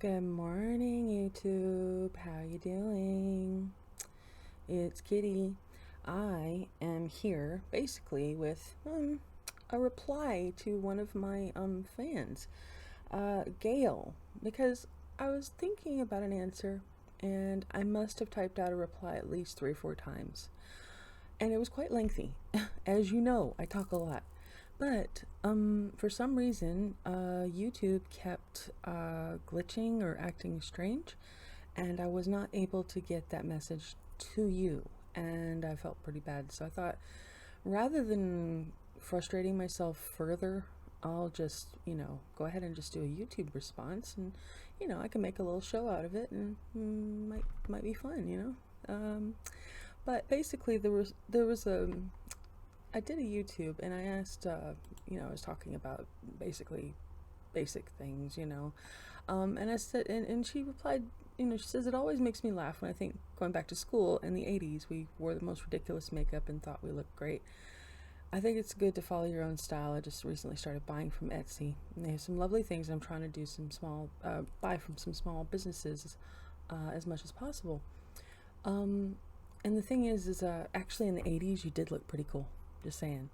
Good morning, YouTube. How you doing? It's Kitty. I am here basically with a reply to one of my fans, Gail, because I was thinking about an answer and I must have typed out a reply at least 3 or 4 times, and it was quite lengthy. As you know, I talk a lot. But for some reason, YouTube kept glitching or acting strange, and I was not able to get that message to you, and I felt pretty bad. So I thought, rather than frustrating myself further, I'll just, go ahead and just do a YouTube response, and I can make a little show out of it, and might be fun. But basically, there was a I did a YouTube and I asked, I was talking about basically basic things, and I said, and she replied, she says, it always makes me laugh when I think going back to school in the 80s, we wore the most ridiculous makeup and thought we looked great. I think it's good to follow your own style. I just recently started buying from Etsy, and they have some lovely things. I'm trying to do buy from some small businesses as much as possible. And the thing is actually in the 80s, you did look pretty cool. Just saying.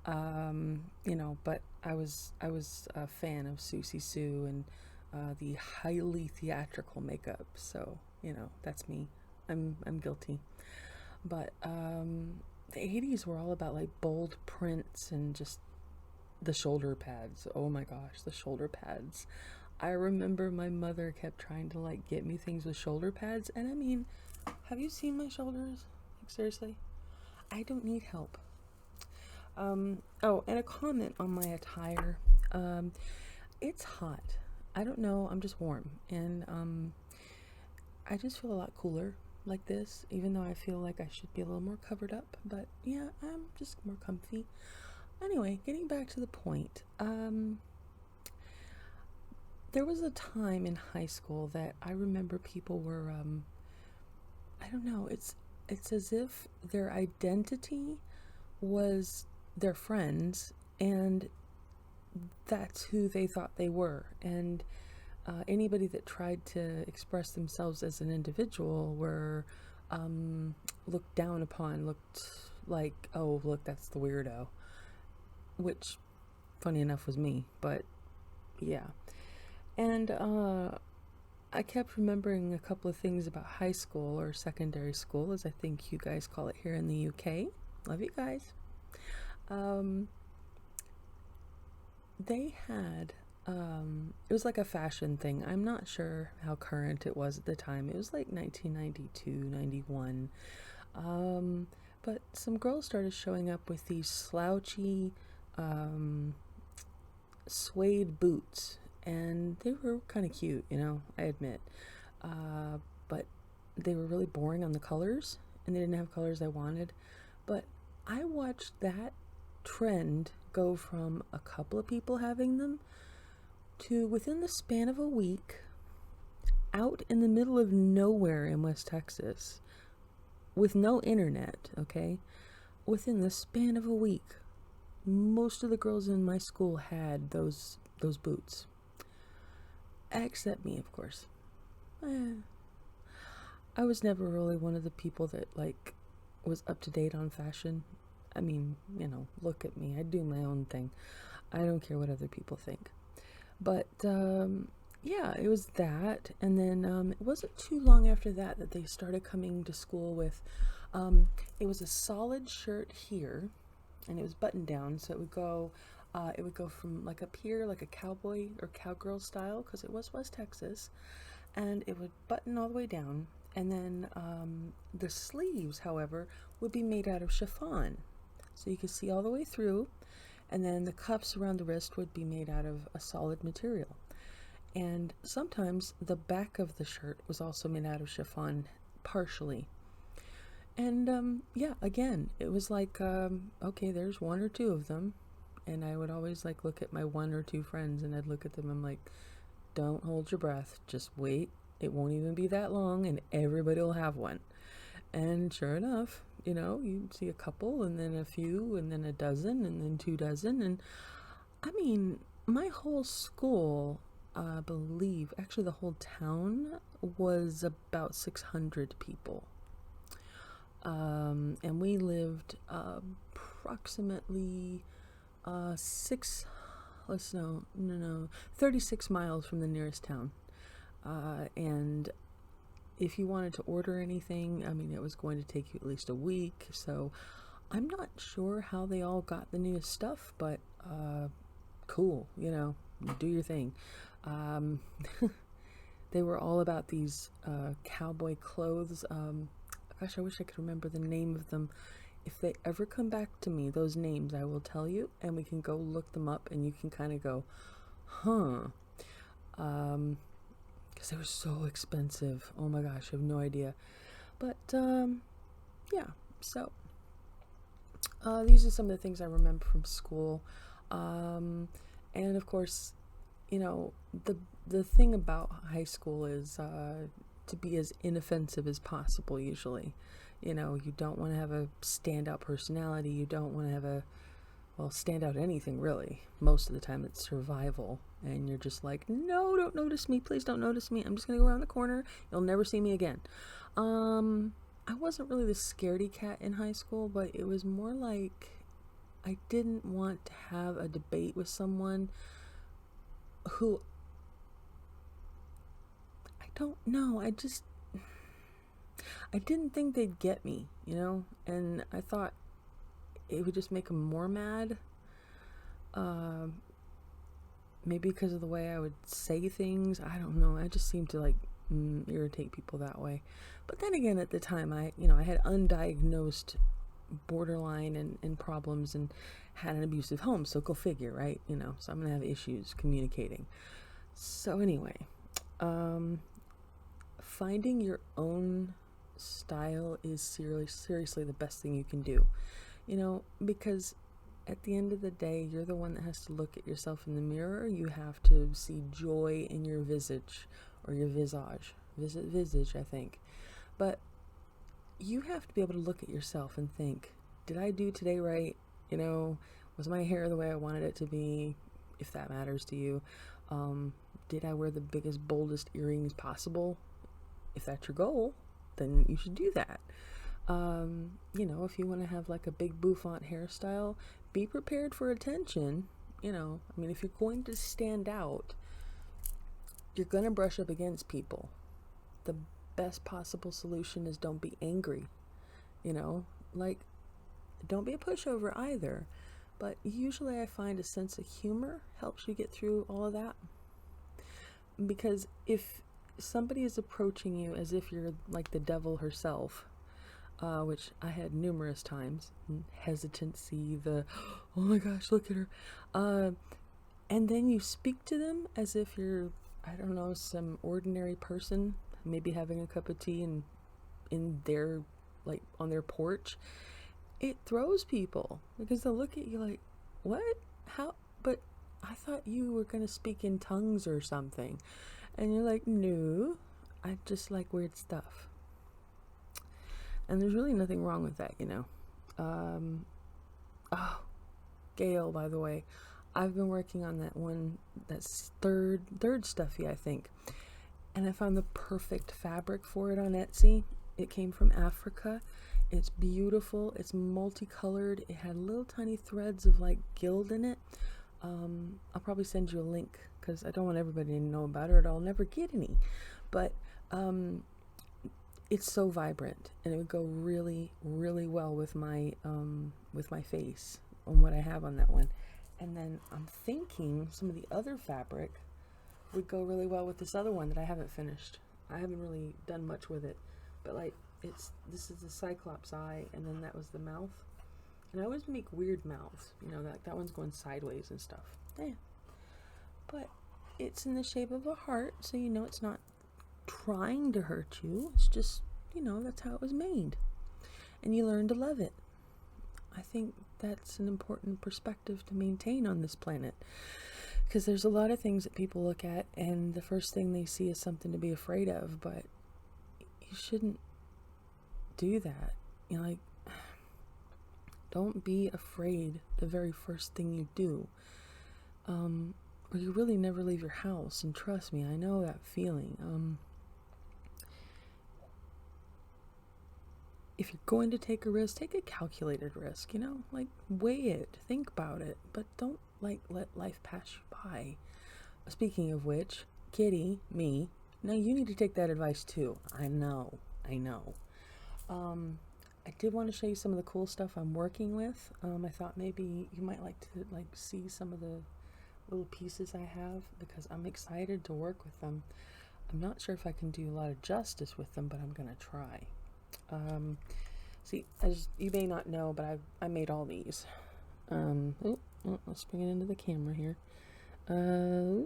But I was a fan of Susie Sue and the highly theatrical makeup. So, that's me. I'm guilty. But the 80s were all about like bold prints and just the shoulder pads. Oh my gosh, the shoulder pads. I remember my mother kept trying to like get me things with shoulder pads, and I mean, have you seen my shoulders? Like, seriously? I don't need help. And a comment on my attire. It's hot. I don't know, I'm just warm. And I just feel a lot cooler like this, even though I feel like I should be a little more covered up. But yeah, I'm just more comfy. Anyway, getting back to the point. There was a time in high school that I remember people were, I don't know, it's as if their identity was their friends, and that's who they thought they were. And anybody that tried to express themselves as an individual were looked down upon, looked like, oh, look, that's the weirdo. Which, funny enough, was me. But yeah. And I kept remembering a couple of things about high school, or secondary school, as I think you guys call it here in the UK. Love you guys. They had, it was like a fashion thing. I'm not sure how current it was at the time. It was like 1992, 91. But some girls started showing up with these slouchy, suede boots, and they were kind of cute, I admit. But they were really boring on the colors, and they didn't have colors I wanted. But I watched that trend go from a couple of people having them to, within the span of a week, out in the middle of nowhere in West Texas with no internet, okay? Within the span of a week, most of the girls in my school had those boots. Except me, of course. I was never really one of the people that like was up to date on fashion. I mean, look at me. I do my own thing. I don't care what other people think. But yeah, it was that. And then it wasn't too long after that they started coming to school with, it was a solid shirt here, and it was buttoned down. So it would go from like up here, like a cowboy or cowgirl style, because it was West Texas. And it would button all the way down. And then the sleeves, however, would be made out of chiffon. So you could see all the way through, and then the cuffs around the wrist would be made out of a solid material. And sometimes the back of the shirt was also made out of chiffon, partially. And yeah, again, it was like, okay, there's one or two of them. And I would always like look at my one or two friends, and I'd look at them, I'm like, don't hold your breath, just wait. It won't even be that long, and everybody will have one. And sure enough, you see a couple, and then a few, and then a dozen, and then 2 dozen. And I mean, my whole school, I believe, actually the whole town was about 600 people. And we lived approximately 36 miles from the nearest town. And if you wanted to order anything, I mean, it was going to take you at least a week. So I'm not sure how they all got the newest stuff, but cool, do your thing. They were all about these cowboy clothes. Gosh, I wish I could remember the name of them. If they ever come back to me, those names, I will tell you, and we can go look them up, and you can kind of go, huh. Because they were so expensive. Oh my gosh, I have no idea. But, yeah, so these are some of the things I remember from school. And of course, the thing about high school is to be as inoffensive as possible usually. You don't want to have a standout personality. You don't want to have stand out anything really. Most of the time it's survival. And you're just like, no, don't notice me. Please don't notice me. I'm just going to go around the corner. You'll never see me again. I wasn't really the scaredy cat in high school, but it was more like I didn't want to have a debate with someone who I don't know. I didn't think they'd get me, and I thought it would just make them more mad. Maybe because of the way I would say things. I don't know. I just seemed to irritate people that way. But then again, at the time, I had undiagnosed borderline and problems and had an abusive home. So go figure, right? So I'm going to have issues communicating. So anyway, finding your own style is seriously the best thing you can do. Because at the end of the day, you're the one that has to look at yourself in the mirror. You have to see joy in your visage, or your visage, I think. But you have to be able to look at yourself and think, did I do today right? Was my hair the way I wanted it to be? If that matters to you. Did I wear the biggest, boldest earrings possible? If that's your goal, then you should do that. If you want to have like a big bouffant hairstyle, be prepared for attention. If you're going to stand out, you're going to brush up against people. The best possible solution is don't be angry. Don't be a pushover either. But usually I find a sense of humor helps you get through all of that. Because if somebody is approaching you as if you're like the devil herself, which I had numerous times, hesitancy, oh my gosh, look at her, and then you speak to them as if you're, I don't know, some ordinary person, maybe having a cup of tea in their, on their porch, it throws people, because they'll look at you like, what? How? But I thought you were going to speak in tongues or something. And you're like, no, I just like weird stuff. And there's really nothing wrong with that, Gael, by the way, I've been working on that one, that's third stuffy, I think. And I found the perfect fabric for it on Etsy. It came from Africa. It's beautiful. It's multicolored. It had little tiny threads of gild in it. I'll probably send you a link because I don't want everybody to know about it, or I'll never get any. But it's so vibrant, and it would go really, really well with my face on what I have on that one. And then I'm thinking some of the other fabric would go really well with this other one that I haven't finished. I haven't really done much with it, but this is the Cyclops eye, and then that was the mouth. And I always make weird mouths, that one's going sideways and stuff. Yeah. But it's in the shape of a heart, so it's not trying to hurt you. It's just, that's how it was made. And you learn to love it. I think that's an important perspective to maintain on this planet. Because there's a lot of things that people look at, and the first thing they see is something to be afraid of, but you shouldn't do that. Don't be afraid the very first thing you do. or you really never leave your house. And trust me, I know that feeling. If you're going to take a risk, take a calculated risk, like weigh it, think about it, but don't like let life pass you by. Speaking of which, Kitty, me, now you need to take that advice too. I know. I did want to show you some of the cool stuff I'm working with. I thought maybe you might like to see some of the little pieces I have, because I'm excited to work with them. I'm not sure if I can do a lot of justice with them, but I'm gonna try. See, as you may not know, but I made all these. Let's bring it into the camera here. I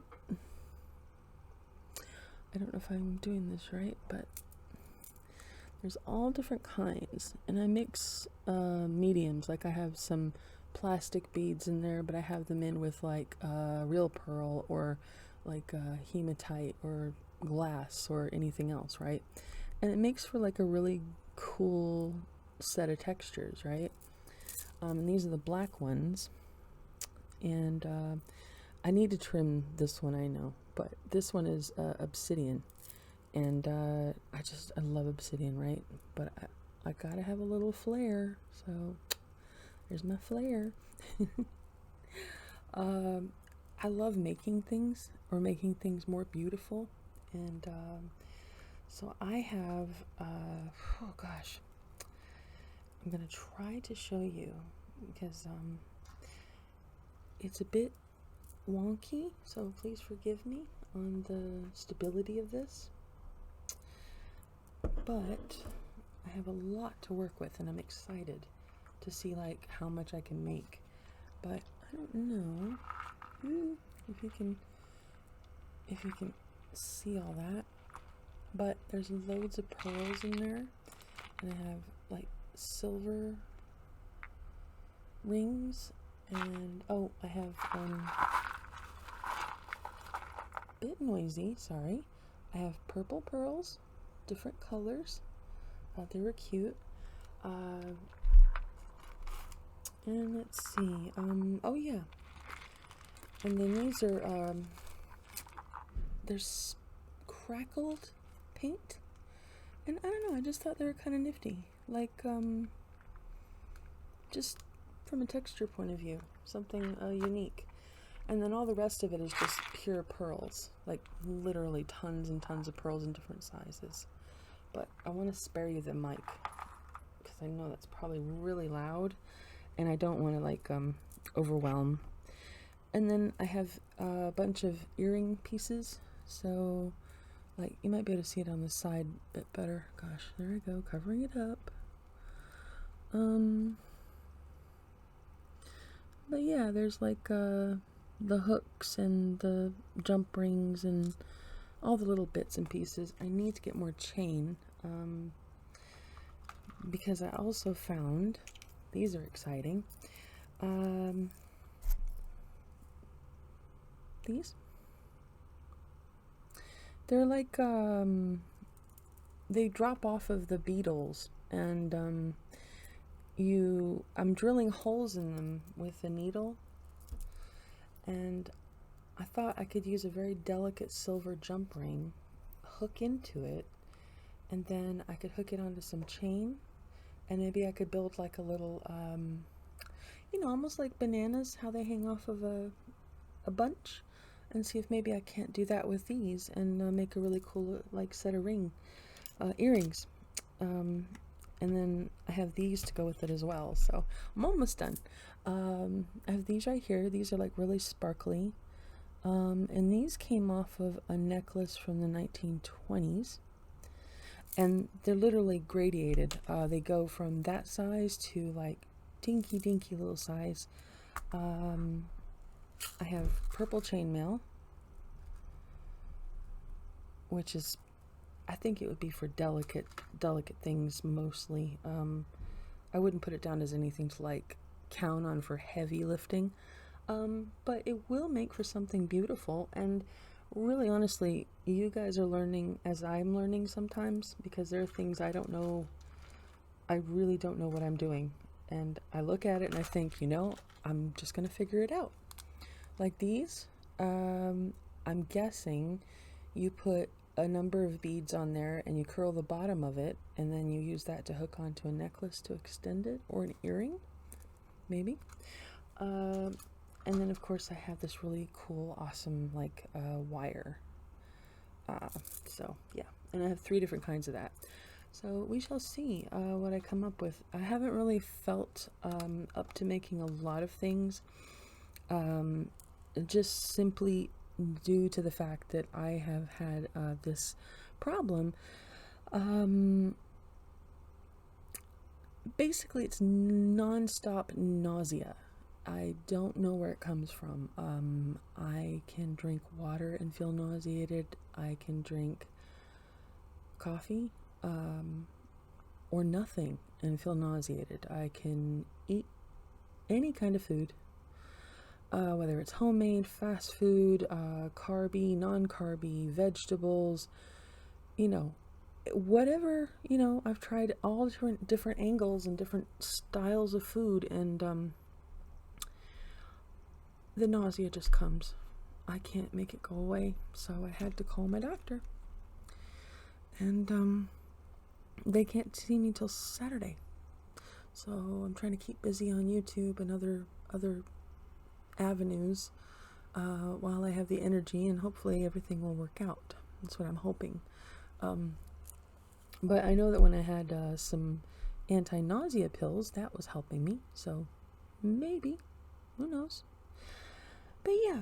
don't know if I'm doing this right, but there's all different kinds, and I mix mediums. Like I have some plastic beads in there, but I have them in with like real pearl, or like hematite or glass or anything else, right? And it makes for like a really cool set of textures, right? And these are the black ones, and I need to trim this one, I know, but this one is obsidian, and I love obsidian, right? But I gotta have a little flair, so there's my flair. I love making things, or making things more beautiful, and so I have oh gosh, I'm gonna try to show you, because it's a bit wonky, so please forgive me on the stability of this, but I have a lot to work with, and I'm excited to see like how much I can make. But I don't know if you can see all that, but there's loads of pearls in there, and I have like silver rings, and I have bit noisy, sorry. I have purple pearls, different colors. Thought they were cute. And let's see. Oh yeah. And then these are there's crackled paint, and I don't know. I just thought they were kind of nifty. Like just from a texture point of view, something unique. And then all the rest of it is just pure pearls, like literally tons and tons of pearls in different sizes. But I want to spare you the mic, because I know that's probably really loud, and I don't want to like overwhelm. And then I have a bunch of earring pieces, so like you might be able to see it on the side a bit better. Gosh, there I go, covering it up. But yeah, there's like the hooks and the jump rings and all the little bits and pieces. I need to get more chain, because I also found, these are exciting, these, they're like, they drop off of the beetles, and I'm drilling holes in them with a needle, and I thought I could use a very delicate silver jump ring, hook into it, and then I could hook it onto some chain, and maybe I could build like a little, almost like bananas, how they hang off of a bunch, and see if maybe I can't do that with these, and make a really cool like set of earrings. And then I have these to go with it as well, so I'm almost done. I have these right here. These are like really sparkly. And these came off of a necklace from the 1920s, and they're literally gradated. They go from that size to like dinky little size. I have purple chainmail, which is, I think it would be for delicate things mostly. I wouldn't put it down as anything to like count on for heavy lifting. But it will make for something beautiful, and really honestly, you guys are learning as I'm learning sometimes, because there are things I don't know, I really don't know what I'm doing, and I look at it and I think, I'm just gonna figure it out. Like these, I'm guessing you put a number of beads on there and you curl the bottom of it, and then you use that to hook onto a necklace to extend it, or an earring, maybe. And then of course I have this really cool, awesome, like wire. So yeah, and I have 3 different kinds of that. So we shall see what I come up with. I haven't really felt up to making a lot of things, just simply due to the fact that I have had this problem. Basically, it's non-stop nausea. I don't know where it comes from. I can drink water and feel nauseated. I can drink coffee or nothing and feel nauseated. I can eat any kind of food, whether it's homemade, fast food, carby, non-carby, vegetables, whatever. I've tried all different angles and different styles of food, and the nausea just comes. I can't make it go away, so I had to call my doctor. And they can't see me till Saturday. So I'm trying to keep busy on YouTube and other avenues while I have the energy, and hopefully everything will work out. That's what I'm hoping. But I know that when I had some anti-nausea pills, that was helping me. So maybe, who knows? But yeah,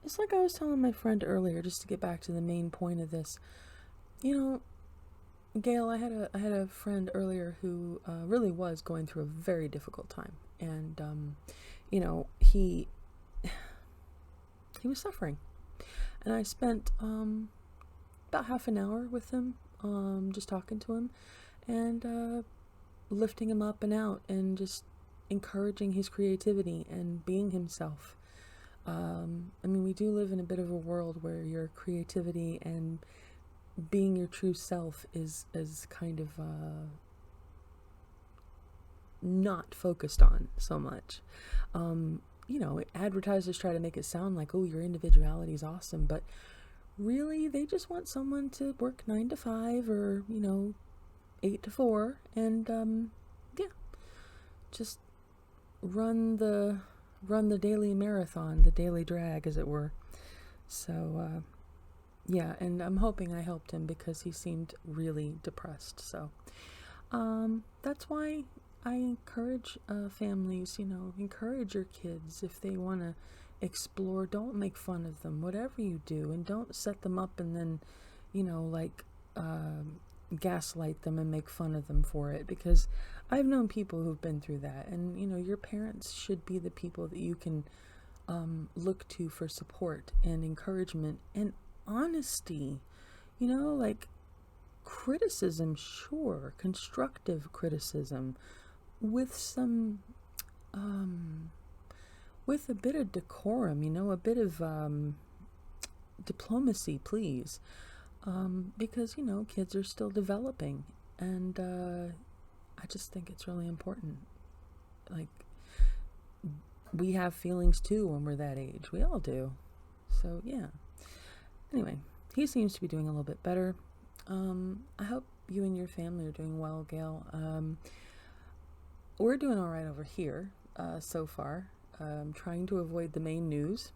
it's like I was telling my friend earlier, just to get back to the main point of this. Gail, I had a friend earlier who really was going through a very difficult time, and he was suffering, and I spent about half an hour with him, just talking to him, and lifting him up and out, and just encouraging his creativity and being himself. We do live in a bit of a world where your creativity and being your true self is kind of not focused on so much. Advertisers try to make it sound like, oh, your individuality is awesome, but really they just want someone to work 9 to 5 or 8 to 4, and just run the daily marathon, the daily drag, as it were. So yeah, and I'm hoping I helped him, because he seemed really depressed. So that's why I encourage families, encourage your kids if they want to explore. Don't make fun of them, whatever you do, and don't set them up and then, gaslight them and make fun of them for it, because I've known people who've been through that, and your parents should be the people that you can look to for support and encouragement and honesty. Criticism, sure, constructive criticism with some with a bit of decorum, a bit of diplomacy, please. Because kids are still developing, and I just think it's really important. Like, we have feelings too when we're that age. We all do. So yeah. Anyway, he seems to be doing a little bit better. I hope you and your family are doing well, Gail. We're doing all right over here so far. Trying to avoid the main news.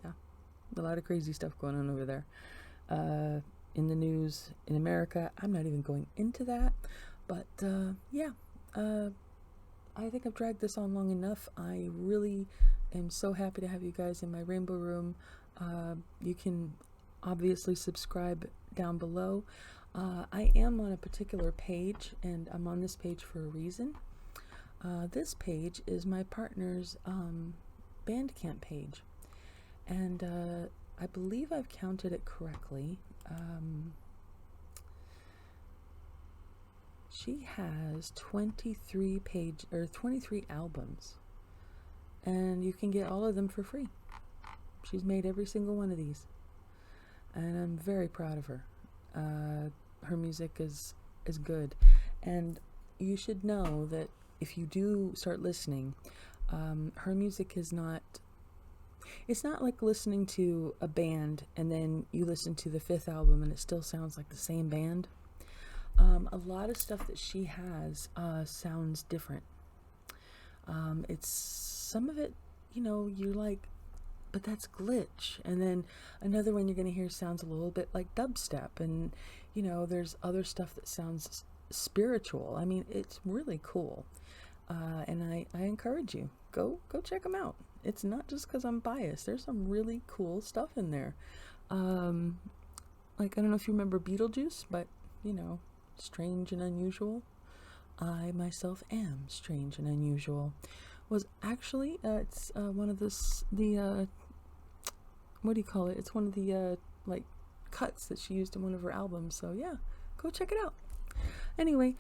Yeah, a lot of crazy stuff going on over there. In the news in America. I'm not even going into that, but I think I've dragged this on long enough. I really am so happy to have you guys in my rainbow room. You can obviously subscribe down below. I am on a particular page, and I'm on this page for a reason. This page is my partner's Bandcamp page, and I believe I've counted it correctly. She has 23 albums, and you can get all of them for free. She's made every single one of these, and I'm very proud of her. Her music is good, and you should know that if you do start listening, her music is not it's not like listening to a band and then you listen to the fifth album and it still sounds like the same band. A lot of stuff that she has sounds different. It's some of it, you're like, but that's glitch. And then another one you're going to hear sounds a little bit like dubstep. And, there's other stuff that sounds spiritual. I mean, it's really cool. And I encourage you, go check them out. It's not just because I'm biased. There's some really cool stuff in there. Like, I don't know if you remember Beetlejuice, but, Strange and Unusual. I myself am strange and unusual. Was actually, it's one of the what do you call it? It's one of the, like, cuts that she used in one of her albums. So, yeah, go check it out. Anyway,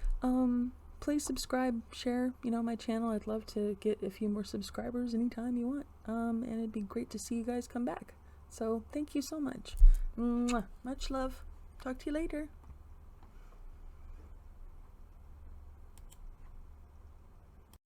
please subscribe, share, my channel. I'd love to get a few more subscribers anytime you want. And it'd be great to see you guys come back. So thank you so much. Mwah. Much love. Talk to you later.